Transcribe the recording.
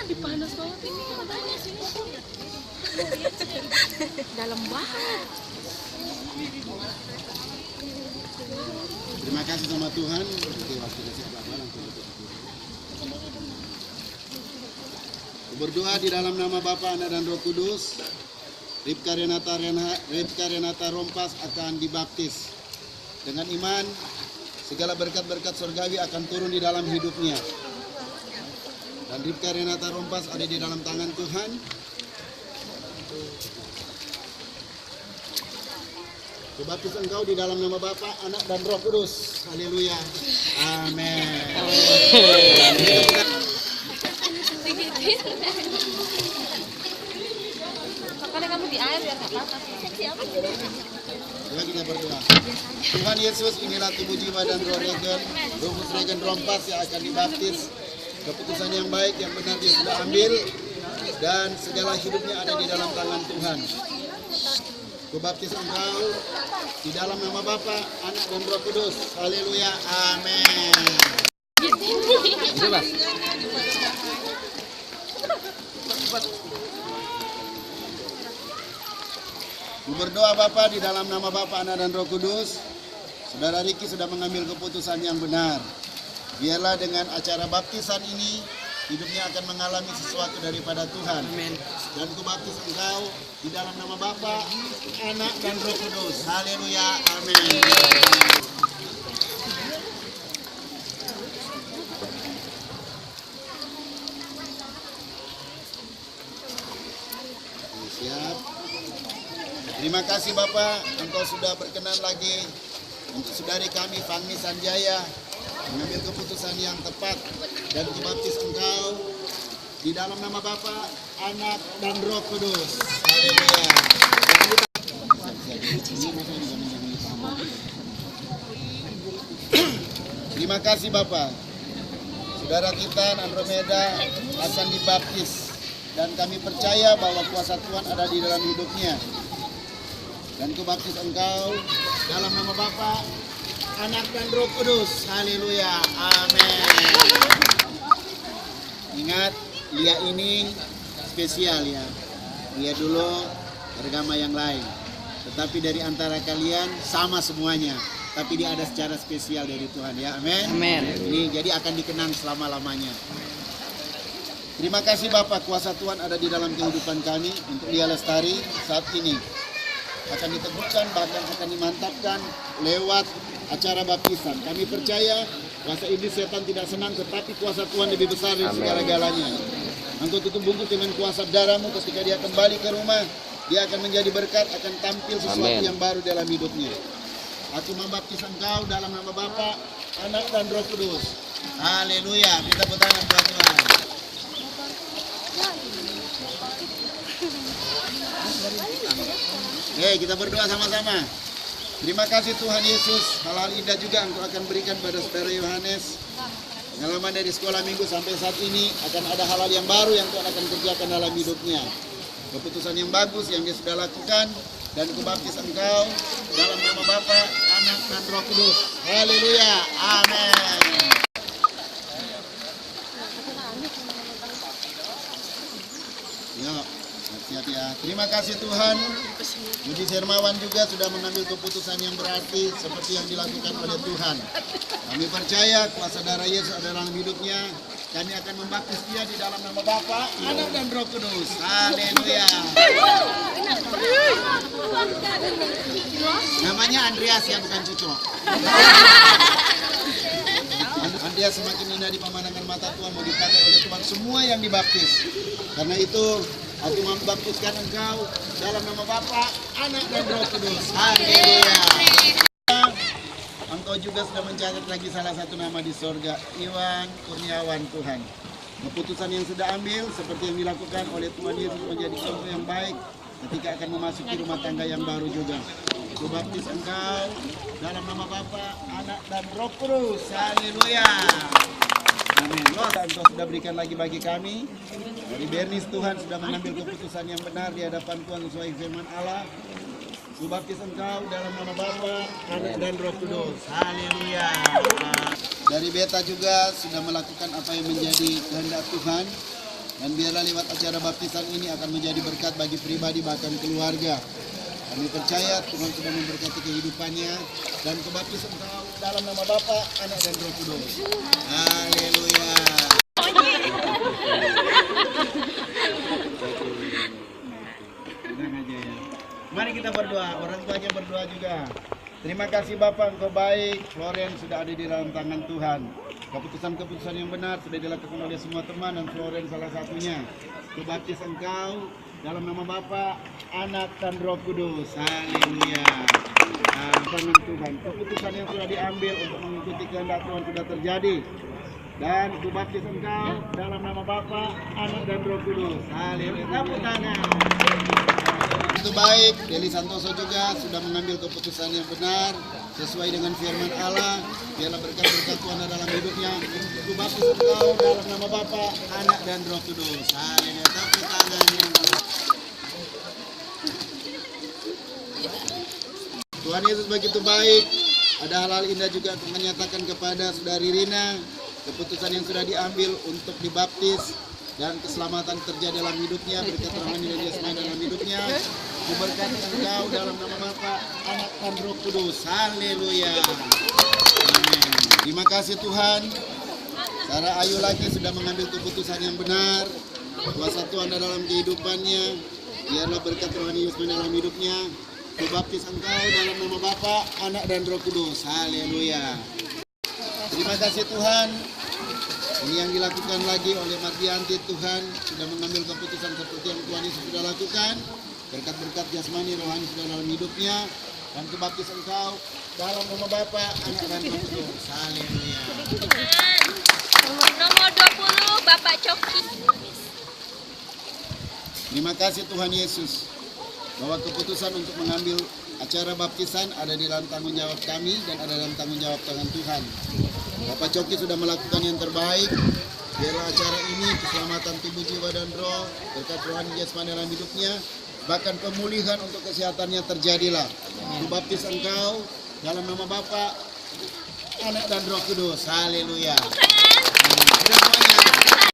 Panas banget ini matanya sini. Dalam banget. Terima kasih sama Tuhan. Oke, waktu kasih apa-apa langsung tutup. Berdoa di dalam nama Bapa, Anak dan Roh Kudus. Ripka Renata Rompas akan dibaptis. Dengan iman, segala berkat-berkat surgawi akan turun di dalam hidupnya. Dan Ripka Renata Rompas ada di dalam tangan Tuhan. Kubaptis engkau di dalam nama Bapa, Anak dan Roh Kudus. Haleluya. Amin. Makanya kamu di air biar nggak panas. Siapa sih? Ya, kita berdoa. Tuhan Yesus, inilah tubuh, jiwa, dan roh Rufus Regen Rompas yang akan dibaptis. Keputusan yang baik, yang benar dia sudah ambil. Dan segala hidupnya ada di dalam tangan Tuhan. Kubaptis engkau di dalam nama Bapa, Anak, dan Roh Kudus. Haleluya. Amin. Itu, Mas. Berdoa Bapa di dalam nama Bapa, Anak, dan Roh Kudus. Saudara Riki sudah mengambil keputusan yang benar. Biarlah dengan acara baptisan ini hidupnya akan mengalami sesuatu daripada Tuhan. Amin. Dan kubaptis engkau di dalam nama Bapa, Anak, dan Roh Kudus. Haleluya. Amin. Siap. Terima kasih Bapak, engkau sudah berkenan lagi untuk saudari kami Fangni Sanjaya mengambil keputusan yang tepat dan kubaptis engkau di dalam nama Bapa, Anak, dan Roh Kudus. Haleluya. Terima kasih Bapak. Saudara kita Andromeda akan dibaptis dan kami percaya bahwa kuasa Tuhan ada di dalam hidupnya. Dan kubaptis engkau dalam nama Bapa, Anak, dan Roh Kudus. Haleluya. Amin. Ingat, Lia ini spesial ya. Lia dulu beragama yang lain. Tetapi dari antara kalian sama semuanya. Tapi dia ada secara spesial dari Tuhan ya. Amin. Amin. Ini jadi akan dikenang selama-lamanya. Terima kasih Bapak, kuasa Tuhan ada di dalam kehidupan kami untuk Lia Lestari saat ini. Akan diteguhkan, bahkan akan dimantapkan lewat acara baptisan. Kami percaya kuasa iblis setan tidak senang, tetapi kuasa Tuhan lebih besar dari segala-galanya. Engkau tutup bungkus dengan kuasa darahmu, ketika dia kembali ke rumah, dia akan menjadi berkat, akan tampil sesuatu yang baru dalam hidupnya. Aku membaptis engkau dalam nama Bapa, Anak, dan Roh Kudus. Haleluya. Kita tepuk tangan buat Tuhan. Kita berdoa sama-sama. Terima kasih Tuhan Yesus. Hal-hal indah juga Engkau akan berikan pada saudara Yohanes. Pengalaman dari sekolah minggu sampai saat ini akan ada hal-hal yang baru yang Tuhan akan kerjakan dalam hidupnya. Keputusan yang bagus yang dia sudah lakukan. Dan kubaptis engkau dalam nama Bapa, Anak, dan Roh Kudus. Haleluya. Amin. Siap ya. Terima kasih Tuhan. Budi Hermawan juga sudah mengambil keputusan yang berarti seperti yang dilakukan oleh Tuhan. Kami percaya kuasa darah Yesus ada dalam hidupnya. Kami akan membaptis dia di dalam nama Bapa, Anak, dan Roh Kudus. Haleluya. Namanya Andreas ya, bukan Cuco. Andreas semakin indah di pemandangan mata Tuhan, mau dipakai oleh Tuhan semua yang dibaptis. Karena itu aku membaptiskan engkau dalam nama Bapa, Anak, dan Roh Kudus. Haleluya. Engkau juga sudah mencatat lagi salah satu nama di sorga, Iwan Kurniawan Tuhan. Keputusan yang sudah ambil seperti yang dilakukan oleh Tuhan Yesus menjadi contoh yang baik ketika akan memasuki rumah tangga yang baru juga. Aku baptis engkau dalam nama Bapa, Anak, dan Roh Kudus. Haleluya. Amin. Engkau sudah berikan lagi bagi kami. Dari Bernis Tuhan sudah mengambil keputusan yang benar di hadapan Tuhan sesuai firman Allah. Aku baptis engkau dalam nama Bapa, Anak, dan Roh Kudus. Haleluya. Dari Beta juga sudah melakukan apa yang menjadi kehendak Tuhan. Dan biarlah lewat acara baptisan ini akan menjadi berkat bagi pribadi bahkan keluarga. Kami percaya Tuhan sudah memberkati kehidupannya dan kebaptis engkau dalam nama Bapa, Anak dan Roh Kudus. Haleluya. Tenang aja ya. Mari kita berdoa, orang tuanya berdoa juga. Terima kasih Bapak, Engkau baik. Florence sudah ada di dalam tangan Tuhan. Keputusan-keputusan yang benar sudah dilakukan oleh semua teman dan Florence salah satunya. Kubaptis engkau dalam nama Bapa, Anak dan Roh Kudus. Haleluya. Tangan Tuhan. Keputusan yang sudah diambil untuk mengikuti kehendak Tuhan sudah terjadi. Dan kubaptis engkau dalam nama Bapa, Anak dan Roh Kudus. Haleluya. Tepuk tangan. Itu baik, Deli Santoso juga sudah mengambil keputusan yang benar sesuai dengan firman Allah. Biarlah berkat-berkat Tuhan dalam hidupnya. Kubaptis engkau dalam nama Bapa, Anak dan Roh Kudus. Haleluya. Tepuk tangan. Tuhan Yesus begitu baik. Ada hal-hal indah juga menyatakan kepada saudari Rina. Keputusan yang sudah diambil untuk dibaptis dan keselamatan terjadi dalam hidupnya, berkat rohani dan jasmani dalam hidupnya. Kuberkati engkau dalam nama Bapa, Anak dan Roh Kudus. Haleluya. Amin. Terima kasih Tuhan. Sarah Ayu lagi sudah mengambil keputusan yang benar. Kuasa Tuhan ada dalam kehidupannya. Biarlah berkat rohani jasmani dalam hidupnya. Kubaptis engkau dalam nama Bapa, Anak dan Roh Kudus. Haleluya. Terima kasih Tuhan. Ini yang dilakukan lagi oleh Mardianti. Tuhan sudah mengambil keputusan seperti yang Tuhan Yesus sudah lakukan. Berkat-berkat jasmani rohani sudah dalam hidupnya. Dan kubaptis engkau dalam nama Bapa, Anak dan Roh Kudus. Haleluya. Nomor 20 Bapak Coki. Terima kasih Tuhan Yesus bahwa keputusan untuk mengambil acara baptisan ada di dalam tanggung jawab kami dan ada dalam tanggung jawab tangan Tuhan. Bapak Coki sudah melakukan yang terbaik. Biarlah acara ini keselamatan tubuh, jiwa dan roh, berkat rohani jasmani dalam hidupnya, bahkan pemulihan untuk kesehatannya terjadilah. Kubaptis engkau dalam nama Bapa, Anak dan Roh Kudus. Haleluya. Amin. Semuanya.